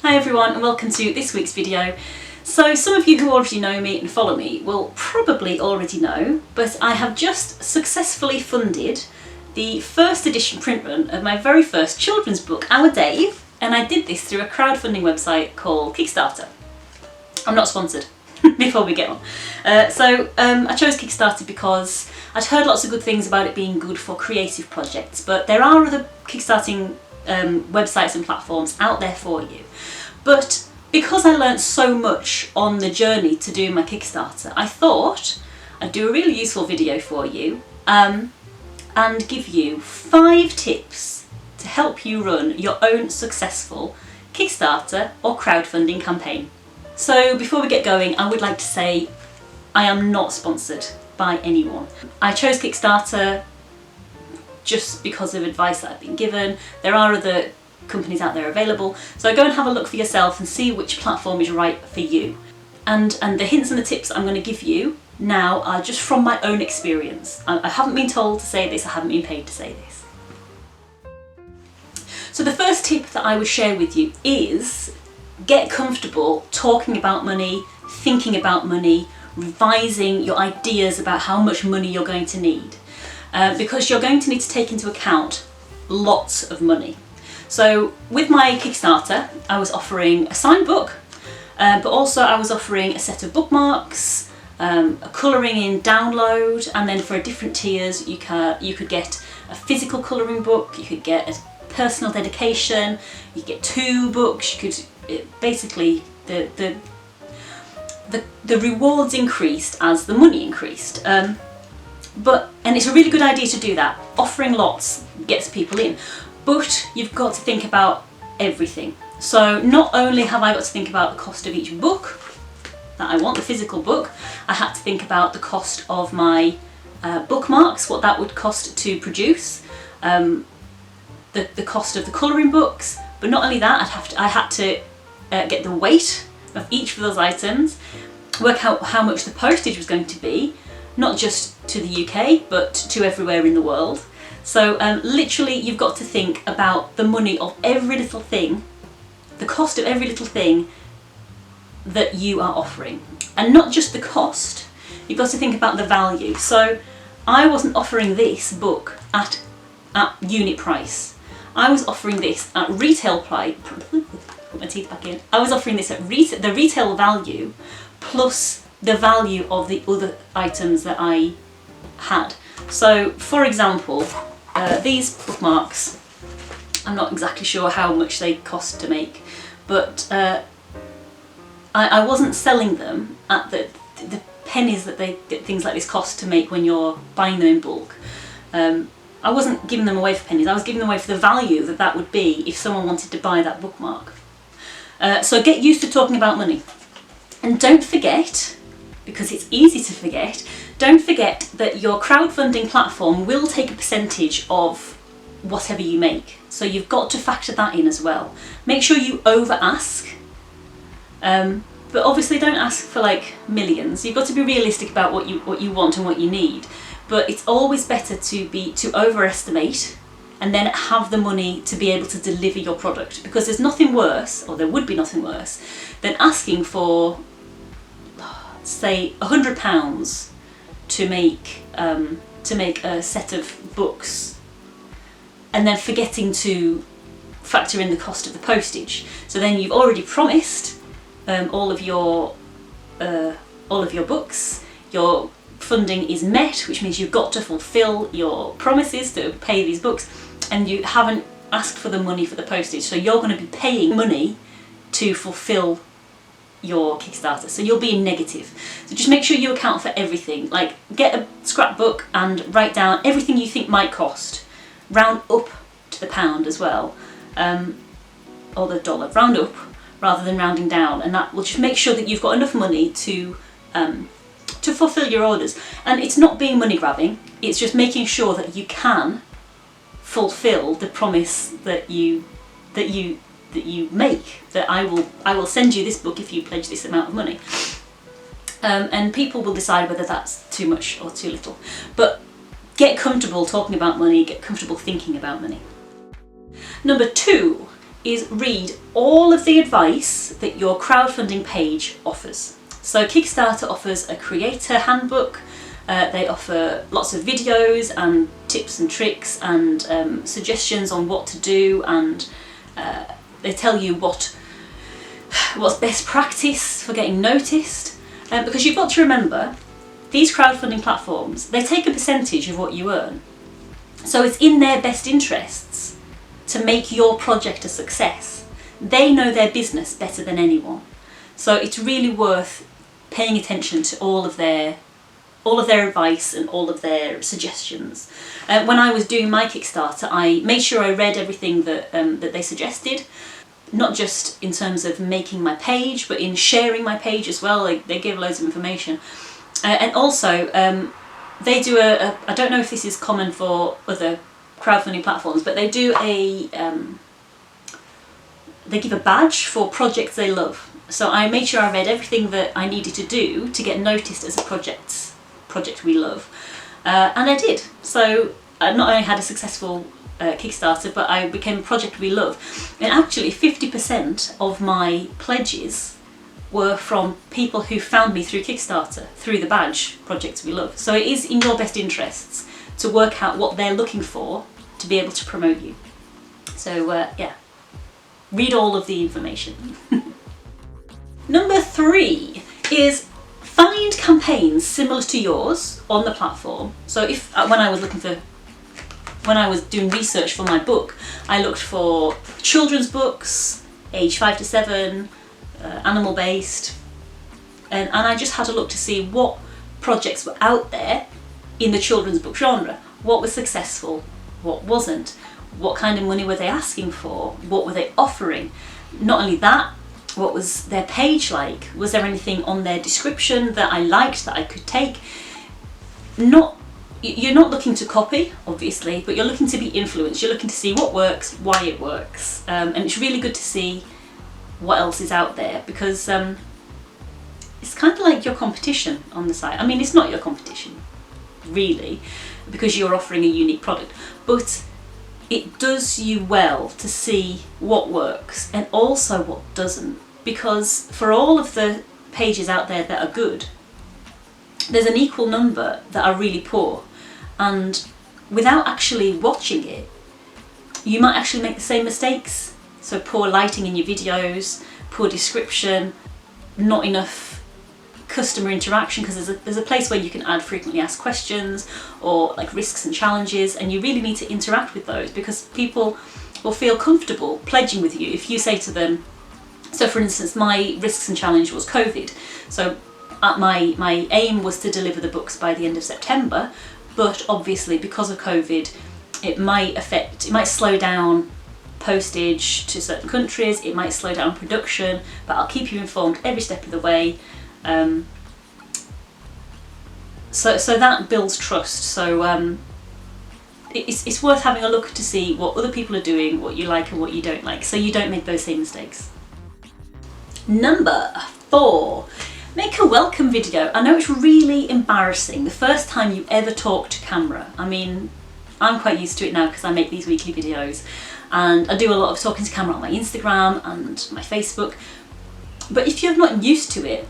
Hi everyone and welcome to this week's video. So some of you who already know me and follow me will probably already know, but I have just successfully funded the first edition print run of my very first children's book, Our Dave, and I did this through a crowdfunding website called Kickstarter. I'm not sponsored, before we get on. I chose Kickstarter because I'd heard lots of good things about it being good for creative projects, but there are other Kickstarting websites and platforms out there for you. But because I learnt so much on the journey to do my Kickstarter, I thought I'd do a really useful video for you and give you 5 tips to help you run your own successful Kickstarter or crowdfunding campaign. So before we get going, I would like to say I am not sponsored by anyone. I chose Kickstarter just because of advice that I've been given. There are other companies out there available, so go and have a look for yourself and see which platform is right for you. And the hints and the tips I'm going to give you now are just from my own experience. I haven't been told to say this, I haven't been paid to say this. So the first tip that I would share with you is get comfortable talking about money, thinking about money, revising your ideas about how much money you're going to need. Because you're going to need to take into account lots of money. So with my Kickstarter, I was offering a signed book, but also I was offering a set of bookmarks, a colouring in download, and then for different tiers you could get a physical colouring book, you could get a personal dedication, you could get 2 books, you could basically the rewards increased as the money increased. And it's a really good idea to do that. Offering lots gets people in, but you've got to think about everything. So not only have I got to think about the cost of each book that I want, the physical book, I had to think about the cost of my bookmarks, what that would cost to produce, the cost of the colouring books, but not only that, I had to get the weight of each of those items, work out how much the postage was going to be, not just to the UK, but to everywhere in the world. So literally you've got to think about the money of every little thing, the cost of every little thing that you are offering. And not just the cost, you've got to think about the value. So I wasn't offering this book at unit price. I was offering this at retail price, put my teeth back in. I was offering this at the retail value plus the value of the other items that I had. So for example, these bookmarks, I'm not exactly sure how much they cost to make, but I wasn't selling them at the pennies that things like this cost to make when you're buying them in bulk. I wasn't giving them away for pennies, I was giving them away for the value that would be if someone wanted to buy that bookmark. So get used to talking about money. And don't forget, because it's easy to forget, don't forget that your crowdfunding platform will take a percentage of whatever you make. So you've got to factor that in as well. Make sure you over ask, but obviously don't ask for like millions. You've got to be realistic about what you want and what you need. But it's always better to overestimate and then have the money to be able to deliver your product, because there's nothing worse, or there would be nothing worse, than asking for, say, £100 to make a set of books, and then forgetting to factor in the cost of the postage. So then you've already promised all of your books. Your funding is met, which means you've got to fulfil your promises to pay these books, and you haven't asked for the money for the postage. So you're going to be paying money to fulfil your Kickstarter, so you'll be in negative. So just make sure you account for everything. Like, get a scrapbook and write down everything you think might cost. Round up to the pound as well, or the dollar. Round up rather than rounding down, and that will just make sure that you've got enough money to fulfill your orders. And it's not being money grabbing, it's just making sure that you can fulfill the promise that you make, that I will send you this book if you pledge this amount of money. And people will decide whether that's too much or too little. But get comfortable talking about money, get comfortable thinking about money. Number 2 is read all of the advice that your crowdfunding page offers. So Kickstarter offers a creator handbook, they offer lots of videos and tips and tricks and suggestions on what to do, and they tell you what's best practice for getting noticed. Because you've got to remember, these crowdfunding platforms, they take a percentage of what you earn. So it's in their best interests to make your project a success. They know their business better than anyone. So it's really worth paying attention to all of their advice and all of their suggestions. When I was doing my Kickstarter, I made sure I read everything that they suggested, not just in terms of making my page, but in sharing my page as well. They give loads of information. And also, they do I don't know if this is common for other crowdfunding platforms, but they do they give a badge for projects they love. So I made sure I read everything that I needed to do to get noticed as a project we love, and I did. So I not only had a successful Kickstarter, but I became a project we love. And actually 50% of my pledges were from people who found me through Kickstarter, through the badge, Projects We Love. So it is in your best interests to work out what they're looking for to be able to promote you. So yeah, read all of the information. Number 3 is find campaigns similar to yours on the platform. So if when I was doing research for my book, I looked for children's books, age 5 to 7, animal based, and I just had a look to see what projects were out there in the children's book genre. What was successful, what wasn't, what kind of money were they asking for, what were they offering. Not only that, what was their page like? Was there anything on their description that I liked that I could take? You're not looking to copy, obviously, but you're looking to be influenced. You're looking to see what works, why it works, and it's really good to see what else is out there, because it's kind of like your competition on the site. I mean, it's not your competition, really, because you're offering a unique product, but it does you well to see what works and also what doesn't, because for all of the pages out there that are good, there's an equal number that are really poor, and without actually watching it, you might actually make the same mistakes. So poor lighting in your videos, poor description, not enough customer interaction, because there's a place where you can add frequently asked questions or like risks and challenges, and you really need to interact with those, because people will feel comfortable pledging with you if you say to them, so for instance, my risks and challenge was COVID. So my aim was to deliver the books by the end of September, but obviously because of COVID, it might slow down postage to certain countries, it might slow down production, but I'll keep you informed every step of the way. So that builds trust. So it's worth having a look to see what other people are doing, what you like and what you don't like, so you don't make those same mistakes. Number 4, make a welcome video. I know it's really embarrassing the first time you ever talk to camera. I mean, I'm quite used to it now because I make these weekly videos, and I do a lot of talking to camera on my Instagram and my Facebook. But if you're not used to it,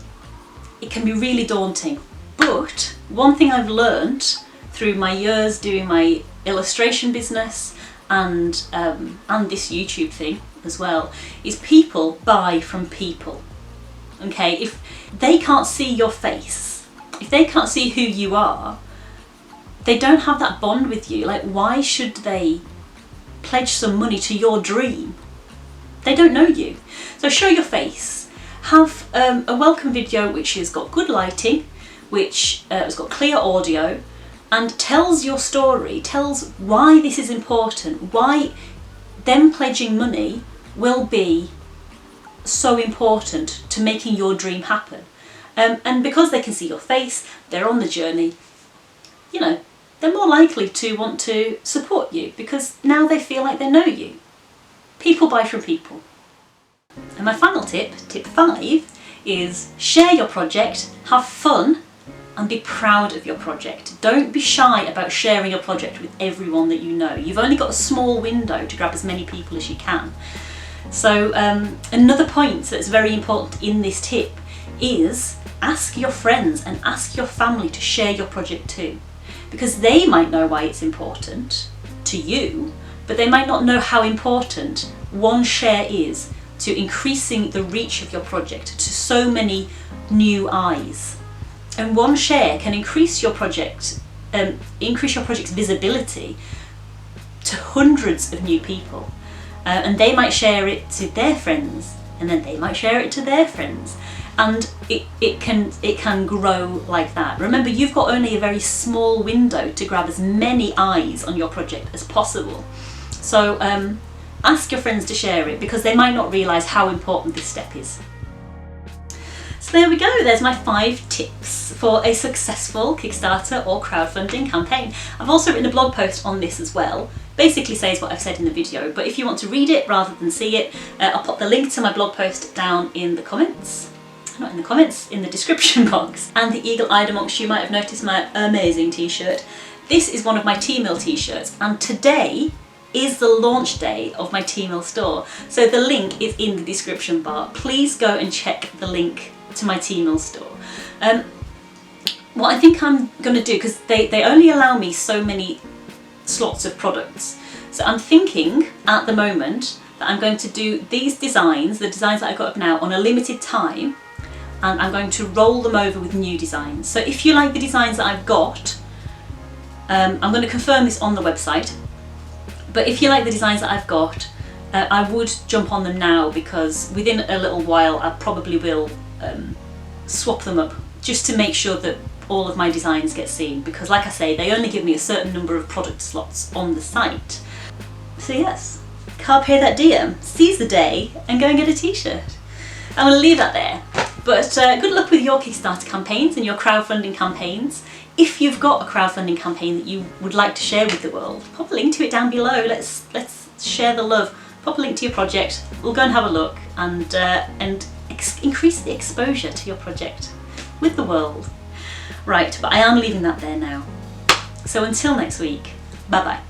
it can be really daunting. But one thing I've learned through my years doing my illustration business and this YouTube thing as well, is people buy from people. Okay, if they can't see your face, if they can't see who you are, they don't have that bond with you. Like, why should they pledge some money to your dream? They don't know you. So show your face. Have a welcome video which has got good lighting, which has got clear audio, and tells your story, tells why this is important, why them pledging money will be so important to making your dream happen. And because they can see your face, they're on the journey, you know, they're more likely to want to support you because now they feel like they know you. People buy from people. And my final tip, tip 5, is share your project, have fun, and be proud of your project. Don't be shy about sharing your project with everyone that you know. You've only got a small window to grab as many people as you can. So another point that's very important in this tip is ask your friends and ask your family to share your project too, because they might know why it's important to you, but they might not know how important one share is to increasing the reach of your project to so many new eyes. And one share can increase your project's visibility to hundreds of new people, and they might share it to their friends, and then they might share it to their friends, and it can grow like that. Remember, you've got only a very small window to grab as many eyes on your project as possible. So ask your friends to share it, because they might not realise how important this step is. So there we go, there's my 5 tips for a successful Kickstarter or crowdfunding campaign. I've also written a blog post on this as well. Basically says what I've said in the video, but if you want to read it rather than see it, I'll pop the link to my blog post down in the comments. Not in the comments, in the description box. And the eagle-eyed amongst you might have noticed my amazing t-shirt. This is one of my TEEMILL t-shirts, and today is the launch day of my TEEMILL store. So the link is in the description bar. Please go and check the link to my TEEMILL store. What I think I'm going to do, because they only allow me so many slots of products, so I'm thinking at the moment that I'm going to do these designs, the designs that I've got up now, on a limited time, and I'm going to roll them over with new designs. So if you like the designs that I've got, I'm going to confirm this on the website, but if you like the designs that I've got, I would jump on them now, because within a little while I probably will swap them up, just to make sure that all of my designs get seen, because like I say, they only give me a certain number of product slots on the site. So yes, Carpe that diem, seize the day and go and get a t-shirt. I'm going to leave that there, but good luck with your Kickstarter campaigns and your crowdfunding campaigns. If you've got a crowdfunding campaign that you would like to share with the world, pop a link to it down below. Let's share the love. Pop a link to your project, we'll go and have a look, and increase the exposure to your project with the world. Right, but I am leaving that there now. So until next week, bye bye.